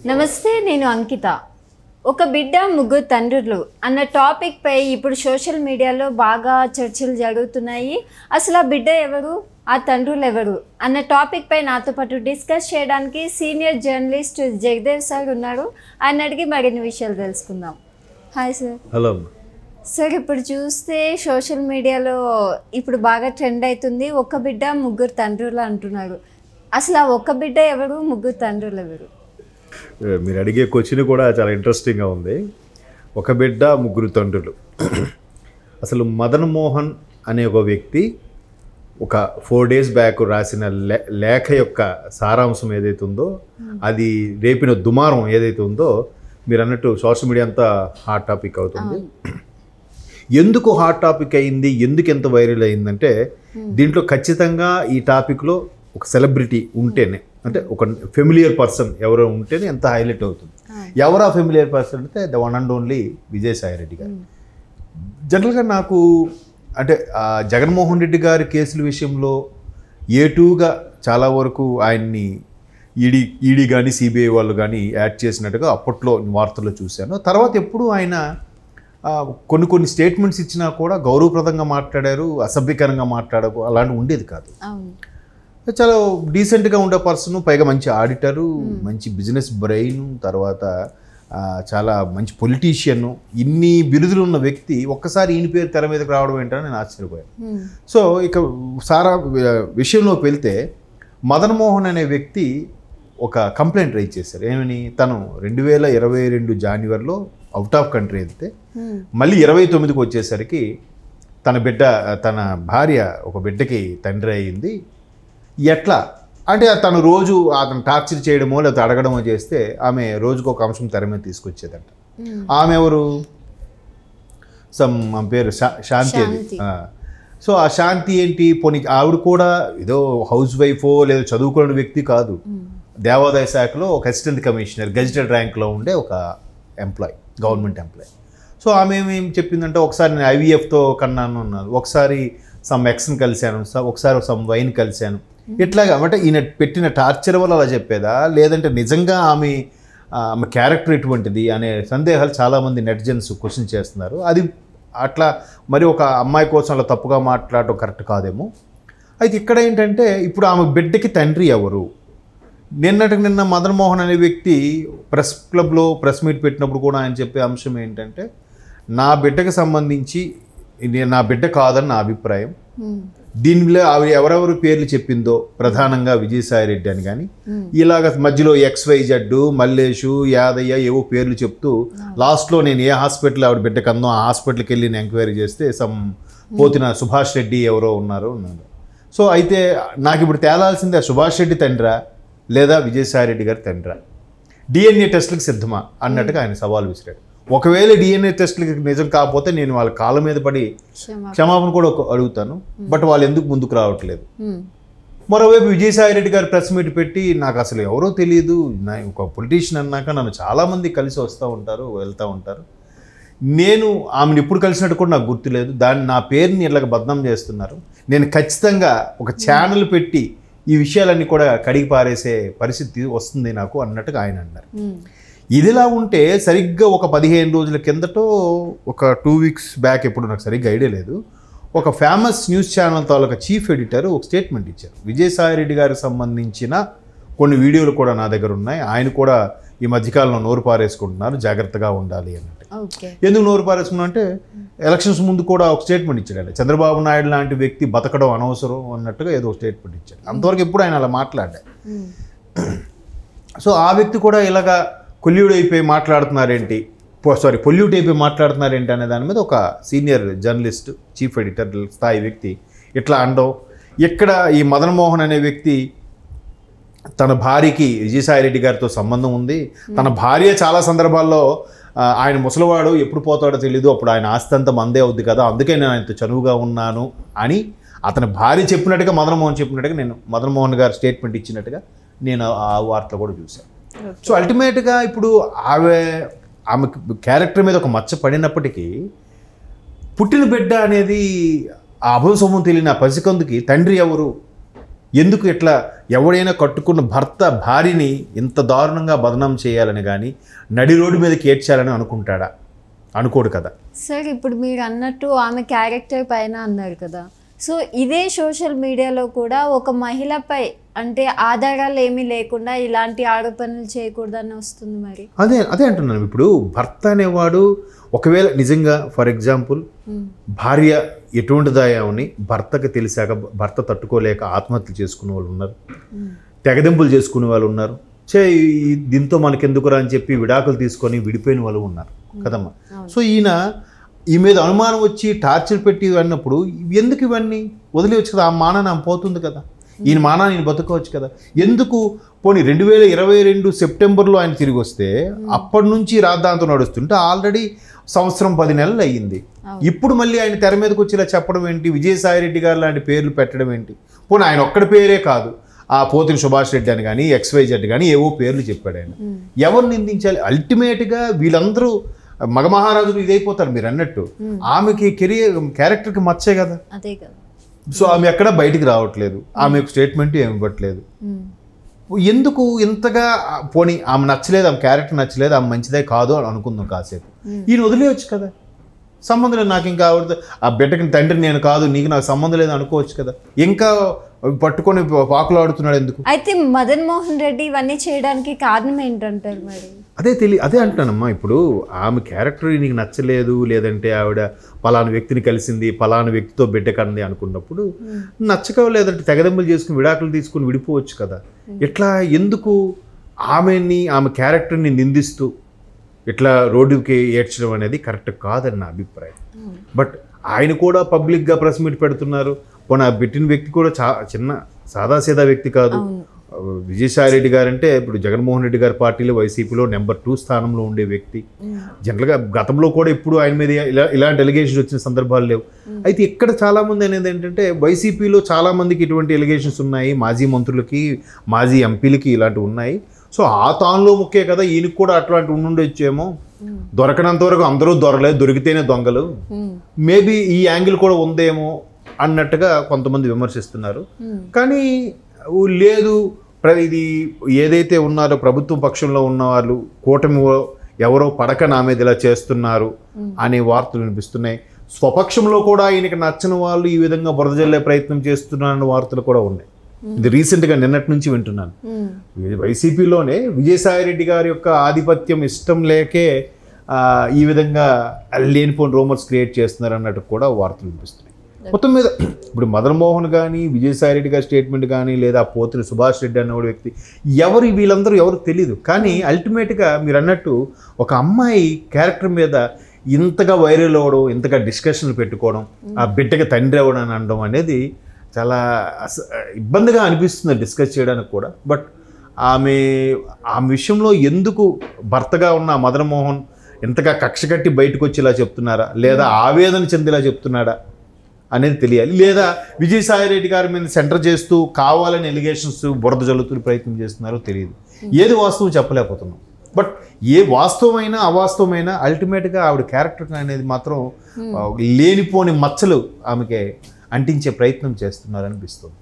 నమస్తే, నేను అంకిత. ఒక బిడ్డ ముగ్గురు తండ్రులు అన్న టాపిక్ పై ఇప్పుడు సోషల్ మీడియాలో బాగా చర్చలు జరుగుతున్నాయి. అసలు ఆ బిడ్డ ఎవరు, ఆ తండ్రులు ఎవరు అన్న టాపిక్ పై నాతో పాటు డిస్కస్ చేయడానికి సీనియర్ జర్నలిస్ట్ జగదేవ్ సార్ ఉన్నారు. ఆయన అడిగి మరిన్ని విషయాలు తెలుసుకుందాం. Hi sir. హలో సార్, ఇప్పుడు చూస్తే సోషల్ మీడియాలో ఇప్పుడు బాగా ట్రెండ్ అవుతుంది, ఒక బిడ్డ ముగ్గురు తండ్రులు అంటున్నారు. అసలు ఆ ఒక్క బిడ్డ ఎవరు, ముగ్గురు తండ్రులు ఎవరు? మీరు అడిగే క్వశ్చన్ కూడా చాలా ఇంట్రెస్టింగ్గా ఉంది. ఒక బిడ్డ ముగ్గురు తండ్రులు. అసలు మదన్ మోహన్ అనే ఒక వ్యక్తి ఒక 4 days బ్యాక్ రాసిన లేఖ యొక్క సారాంశం ఏదైతే ఉందో, అది రేపిన దుమారం ఏదైతే ఉందో, మీరు అన్నట్టు సోషల్ మీడియా అంతా హాట్ టాపిక్ అవుతుంది. ఎందుకు హాట్ టాపిక్ అయింది, ఎందుకు ఎంత వైరల్ అయిందంటే, దీంట్లో ఖచ్చితంగా ఈ టాపిక్లో ఒక సెలబ్రిటీ ఉంటేనే, అంటే ఒక ఫెమిలియర్ పర్సన్ ఎవరో ఉంటేనే ఎంత హైలైట్ అవుతుంది. ఎవరు ఆ ఫెమిలియర్ పర్సన్ అంటే the one and only Vijayasai Reddy గారు. జనరల్గా నాకు అంటే జగన్మోహన్ రెడ్డి గారి కేసుల విషయంలో ఏటూగా చాలా వరకు ఆయన్ని ఈడీ కానీ సిబిఐ వాళ్ళు కానీ యాడ్ చేసినట్టుగా అప్పట్లో వార్తల్లో చూశాను. తర్వాత ఎప్పుడు ఆయన కొన్ని స్టేట్మెంట్స్ ఇచ్చినా కూడా గౌరవప్రదంగా మాట్లాడారు, అసభ్యకరంగా మాట్లాడకు అలాంటి ఉండేది కాదు. చాలా డీసెంట్గా ఉండే పర్సన్, పైగా మంచి ఆడిటరు, మంచి బిజినెస్ బ్రెయిన్, తర్వాత చాలా మంచి పొలిటీషియన్, ఇన్ని బిరుదులు ఉన్న వ్యక్తి ఒక్కసారి ఈయన పేరు తెర మీదకి రావడం ఏంటని నేను ఆశ్చర్యపోయాను. సో ఇక సారా విషయంలోకి వెళ్తే, మదన్ మోహన్ అనే వ్యక్తి ఒక కంప్లైంట్ రైజ్ చేశారు. ఏమని, తను 2022 జాన్వరిలో అవుట్ ఆఫ్ కంట్రీ వెళ్తే మళ్ళీ 29కి వచ్చేసరికి తన భార్య ఒక బిడ్డకి తండ్రి అయ్యింది. ఎట్లా అంటే తను రోజు అతను టార్చర్ చేయడమో లేకపోతే అడగడమో చేస్తే ఆమె రోజుకు ఒక అంశం తెర మీద తీసుకొచ్చేదంట. ఆమె ఎవరు, ఆమె పేరు శాంతి. సో ఆ శాంతి ఏంటి, పోనీ ఆవిడ కూడా ఏదో హౌస్ వైఫో లేదా చదువుకునే వ్యక్తి కాదు. దేవాదాయ శాఖలో ఒక అసిస్టెంట్ కమిషనర్, గెజిటెడ్ ర్యాంక్లో ఉండే ఒక ఎంప్లాయ్, గవర్నమెంట్ ఎంప్లాయ్. సో ఆమె ఏం చెప్పిందంటే, ఒకసారి నేను IVFతో కన్నాను అన్నారు, ఒకసారి సమ్ ఎక్స్ని కలిశాను, ఒకసారి సమ్ వైన్ కలిశాను. ఇట్లాగా అంటే ఈయన పెట్టిన టార్చర్ వల్ల అలా చెప్పేదా, లేదంటే నిజంగా ఆమె క్యారెక్టర్ ఎటువంటిది అనే సందేహాలు చాలామంది నెటిజన్స్ క్వశ్చన్ చేస్తున్నారు. అది అట్లా మరి ఒక అమ్మాయి కోసం అలా తప్పుగా మాట్లాడటం కరెక్ట్ కాదేమో. అయితే ఇక్కడ ఏంటంటే, ఇప్పుడు ఆమె బిడ్డకి తండ్రి ఎవరు? నిన్న మదన్ మోహన్ అనే వ్యక్తి ప్రెస్ క్లబ్లో ప్రెస్ మీట్ పెట్టినప్పుడు కూడా ఆయన చెప్పే అంశం ఏంటంటే, నా బిడ్డకి సంబంధించి నా బిడ్డ కాదని నా అభిప్రాయం. దీనిలో ఆవిడ ఎవరెవరు పేర్లు చెప్పిందో, ప్రధానంగా విజయసాయి రెడ్డి అని కానీ, ఇలాగ మధ్యలో XYZ, మల్లేషు, యాదయ్య ఏవో పేర్లు చెప్తూ లాస్ట్లో నేను ఏ హాస్పిటల్ ఆవిడ బిడ్డకు అందో ఆ హాస్పిటల్కి వెళ్ళి నేను ఎంక్వైరీ చేస్తే పోతిన సుభాష్ రెడ్డి ఎవరో ఉన్నారు. సో అయితే నాకు ఇప్పుడు తేలాల్సిందే, సుభాష్ రెడ్డి తండ్రా లేదా విజయసాయి రెడ్డి గారి తండ్రా? DNA టెస్టులకు సిద్ధమా అన్నట్టుగా ఆయన సవాల్ విసిరాడు. ఒకవేళ DNA టెస్టులకి నిజం కాకపోతే నేను వాళ్ళ కాళ్ళ మీద పడి క్షమాపణ కూడా అడుగుతాను, బట్ వాళ్ళు ఎందుకు ముందుకు రావట్లేదు? మరోవైపు విజయసాయి రెడ్డి గారు ప్రెస్ మీట్ పెట్టి, నాకు అసలు ఎవరో తెలియదు, ఒక పొలిటీషియన్ అన్నాక నన్ను చాలామంది కలిసి వస్తూ ఉంటారు, వెళ్తూ ఉంటారు, నేను ఆమెను ఎప్పుడు కలిసినట్టు కూడా నాకు గుర్తులేదు, నా పేరుని ఇలాగ బద్నాం చేస్తున్నారు, నేను ఖచ్చితంగా ఒక ఛానల్ పెట్టి ఈ విషయాలన్నీ కూడా కడిగి పారేసే పరిస్థితి వస్తుంది నాకు అన్నట్టుగా ఆయన అన్నారు. ఇదిలా ఉంటే సరిగ్గా ఒక 15 రోజుల కిందటో, ఒక 2 weeks బ్యాక్, ఎప్పుడు నాకు సరిగ్గా ఐడియా లేదు, ఒక ఫేమస్ న్యూస్ ఛానల్ తాలూకా చీఫ్ ఎడిటర్ ఒక స్టేట్మెంట్ ఇచ్చారు. విజయసాయి రెడ్డి గారికి సంబంధించిన కొన్ని వీడియోలు కూడా నా దగ్గర ఉన్నాయి, ఆయన కూడా ఈ మధ్యకాలంలో నోరు పారేసుకుంటున్నారు, జాగ్రత్తగా ఉండాలి అన్నట్టు. ఎందుకు నోరు పారేసుకున్నా అంటే, ఎలక్షన్స్ ముందు కూడా ఒక స్టేట్మెంట్ ఇచ్చాడు, చంద్రబాబు నాయుడు లాంటి వ్యక్తి బతకడం అనవసరం అన్నట్టుగా ఏదో స్టేట్మెంట్ ఇచ్చాడు. అంతవరకు ఎప్పుడు ఆయన అలా మాట్లాడా. సో ఆ వ్యక్తి కూడా ఇలాగా పొల్యూట్ అయిపోయి మాట్లాడుతున్నారేంటి అనే దాని మీద ఒక సీనియర్ జర్నలిస్ట్, చీఫ్ ఎడిటర్ స్థాయి వ్యక్తి ఇట్లా అండో, ఇక్కడ ఈ మదన్ మోహన్ అనే వ్యక్తి తన భార్యకి విజయసాయి రెడ్డి గారితో సంబంధం ఉంది, తన భార్య చాలా సందర్భాల్లో ఆయన ముసలివాడు ఎప్పుడు పోతాడో తెలీదు, అప్పుడు ఆయన ఆస్తి అంతా మందే అవుద్ది కదా, అందుకే నేను ఆయనతో చనువుగా ఉన్నాను అని అతని భార్య చెప్పినట్టుగా, మదన్ మోహన్ చెప్పినట్టుగా, నేను మదన్ మోహన్ గారు స్టేట్మెంట్ ఇచ్చినట్టుగా నేను ఆ వార్తలో కూడా చూశాను. సో అల్టిమేట్గా ఇప్పుడు ఆమె క్యారెక్టర్ మీద ఒక మచ్చ పడినప్పటికీ, పుట్టిన బిడ్డ అనేది ఆ అభంశమం తెలియని ఆ పసికందుకి తండ్రి ఎవరు ఎందుకు ఇట్లా ఎవడైనా కట్టుకున్న భార్యని ఇంత దారుణంగా బదనాం చేయాలని కానీ నడి రోడ్డు మీదకి ఏడ్చాలని అనుకుంటాడా? అనుకోడు కదా. సార్ ఇప్పుడు మీరు అన్నట్టు ఆమె క్యారెక్టర్ పైన అన్నారు కదా, సో ఇదే సోషల్ మీడియాలో కూడా ఒక మహిళపై అంటే ఆధారాలు ఏమీ లేకుండా ఇలాంటి ఆరోపణలు చేయకూడదని వస్తుంది. మరి అదే అంటున్నాను. ఇప్పుడు భర్త అనేవాడు ఒకవేళ నిజంగా ఫర్ ఎగ్జాంపుల్ భార్య ఎటువంటిదాయాని భర్తకు తెలిసాక భర్త తట్టుకోలేక ఆత్మహత్య చేసుకునే వాళ్ళు ఉన్నారు, తెగదింపులు చేసుకునే వాళ్ళు ఉన్నారు, దీంతో మనకెందుకురా అని చెప్పి విడాకులు తీసుకొని విడిపోయిన వాళ్ళు ఉన్నారు కదమ్మా. సో ఈ మీద అనుమానం వచ్చి టార్చర్ పెట్టి అన్నప్పుడు ఎందుకు ఇవన్నీ వదిలేవచ్చు కదా? ఆ మానాన్ని ఆమె పోతుంది కదా, ఈయన మానాన్ని ఈయన బతుకోవచ్చు కదా. ఎందుకు పోనీ 2022 సెప్టెంబర్లో ఆయన తిరిగి వస్తే అప్పటి నుంచి రాద్ధాంతం నడుస్తుంటే ఆల్రెడీ సంవత్సరం 10 నెలలు అయ్యింది. ఇప్పుడు మళ్ళీ ఆయన తెర మీదకి వచ్చి ఇలా చెప్పడం ఏంటి? విజయసాయిరెడ్డి గారు లాంటి పేర్లు పెట్టడం ఏంటి? పోనీ ఆయన ఒక్కడి పేరే కాదు, ఆ పోతిని సుభాష్ రెడ్డి అని కానీ XYZ కానీ ఏవో పేర్లు చెప్పాడు ఆయన. ఎవరు నిందించాలి? అల్టిమేట్గా వీళ్ళందరూ మగమహారాజులు ఇదైపోతారు మీరు అన్నట్టు. ఆమెకి క్యారెక్టర్కి మచ్చే కదా. అదే కదా. సో ఆమె ఎక్కడ బయటికి రావట్లేదు, ఆమె స్టేట్మెంట్ ఏమి ఇవ్వట్లేదు. ఎందుకు ఇంతగా? పోనీ ఆమె నచ్చలేదు, ఆమె క్యారెక్టర్ నచ్చలేదు, ఆమె మంచిదే కాదు అని అనుకుందాం కాసేపు. ఈయన వదిలేయచ్చు కదా, సంబంధం లేదు నాకు, ఇంకా ఆ బిడ్డకి తండ్రి నేను కాదు, నాకు సంబంధం లేదు అనుకోవచ్చు కదా. ఇంకా పట్టుకొని పాకులాడుతున్నాడు ఎందుకు? అయితే మదన్ మోహన్ రెడ్డి ఇవన్నీ చేయడానికి కారణం ఏంటంటారు మరి? అదే అంటానమ్మా. ఇప్పుడు ఆమె క్యారెక్టర్ నీకు నచ్చలేదు, లేదంటే ఆవిడ పలానా వ్యక్తిని కలిసింది, పలానా వ్యక్తితో బిడ్డ కంది అనుకున్నప్పుడు నచ్చక లేదంటే తెగదెంపులు చేసుకుని విడాకులు తీసుకుని విడిపోవచ్చు కదా. ఇట్లా ఎందుకు ఆమె క్యారెక్టర్ని నిందిస్తూ ఇట్లా రోడ్డుకి ఏడ్చడం అనేది కరెక్ట్ కాదని నా అభిప్రాయం. బట్ ఆయన కూడా పబ్లిక్గా ప్రెస్ మీట్ పెడుతున్నారు. పోనీ ఆ పెట్టిన వ్యక్తి కూడా చిన్న సాదాసీదా వ్యక్తి కాదు. విజయసాయిరెడ్డి గారు అంటే ఇప్పుడు జగన్మోహన్ రెడ్డి గారి పార్టీలో వైసీపీలో నెంబర్ 2 స్థానంలో ఉండే వ్యక్తి. జనరల్గా గతంలో కూడా ఎప్పుడు ఆయన మీద ఇలాంటి ఎలిగేషన్స్ వచ్చిన సందర్భాలు లేవు. అయితే ఇక్కడ చాలామంది అనేది ఏంటంటే వైసీపీలో చాలామందికి ఇటువంటి ఎలిగేషన్స్ ఉన్నాయి, మాజీ మంత్రులకి మాజీ ఎంపీలకి ఇలాంటివి ఉన్నాయి. సో ఆ తానులో ముఖ్యే కదా, ఈయనకి కూడా అట్లాంటి ఉండుండొచ్చేమో. దొరకనంత వరకు అందరూ దొరలేదు, దొరికితేనే దొంగలు, మేబీ ఈ యాంగిల్ కూడా ఉందేమో అన్నట్టుగా కొంతమంది విమర్శిస్తున్నారు. కానీ లేదు, ఇది ఏదైతే ఉన్నారో ప్రభుత్వం పక్షంలో ఉన్న వాళ్ళు కూటమి ఎవరో పడక నా మీద ఇలా చేస్తున్నారు అనే వార్తలు వినిపిస్తున్నాయి. స్వపక్షంలో కూడా ఈయనకి నచ్చని వాళ్ళు ఈ విధంగా బురద జల్లే ప్రయత్నం చేస్తున్నారన్న వార్తలు కూడా ఉన్నాయి. ఇది రీసెంట్గా నిన్నటి నుంచి వింటున్నాను. వైసీపీలోనే విజయసాయిరెడ్డి గారి యొక్క ఆధిపత్యం ఇష్టం లేకే ఈ విధంగా లేనిపోని రూమర్స్ క్రియేట్ చేస్తున్నారు అన్నట్టు కూడా వార్తలు వినిపిస్తున్నాయి. మొత్తం మీద ఇప్పుడు మదన్ మోహన్ కానీ విజయసాయిరెడ్డి గారి స్టేట్మెంట్ కానీ లేదా పోతిని సుభాష్ రెడ్డి అన్న వ్యక్తి వీళ్ళందరూ ఎవరు తెలియదు. కానీ అల్టిమేట్గా మీరు అన్నట్టు ఒక అమ్మాయి క్యారెక్టర్ మీద ఇంతగా వైరల్ అవ్వడం, ఇంతగా డిస్కషన్లు పెట్టుకోవడం, ఆ బిడ్డకి తండ్రి అవ్వడం అని అనడం అనేది చాలా ఇబ్బందిగా అనిపిస్తుంది డిస్కస్ చేయడానికి కూడా. బట్ ఆమె విషయంలో ఎందుకు భర్తగా ఉన్న మదన్ మోహన్ ఎంతగా కక్ష కట్టి బయటకు వచ్చి ఇలా చెప్తున్నారా, లేదా ఆవేదన చెందిలా చెప్తున్నాడా అనేది తెలియాలి. లేదా విజయసాయిరెడ్డి గారి మీద సెంటర్ చేస్తూ కావాలని ఎలిగేషన్స్ బురద జల్లుతూ ప్రయత్నం చేస్తున్నారో తెలియదు. ఏది వాస్తవం చెప్పలేకపోతున్నాం. బట్ ఏ వాస్తవమైనా అవాస్తవమైనా అల్టిమేట్గా ఆవిడ క్యారెక్టర్ అనేది మాత్రం లేనిపోని మచ్చలు ఆమెకి అంటించే ప్రయత్నం చేస్తున్నారనిపిస్తుంది.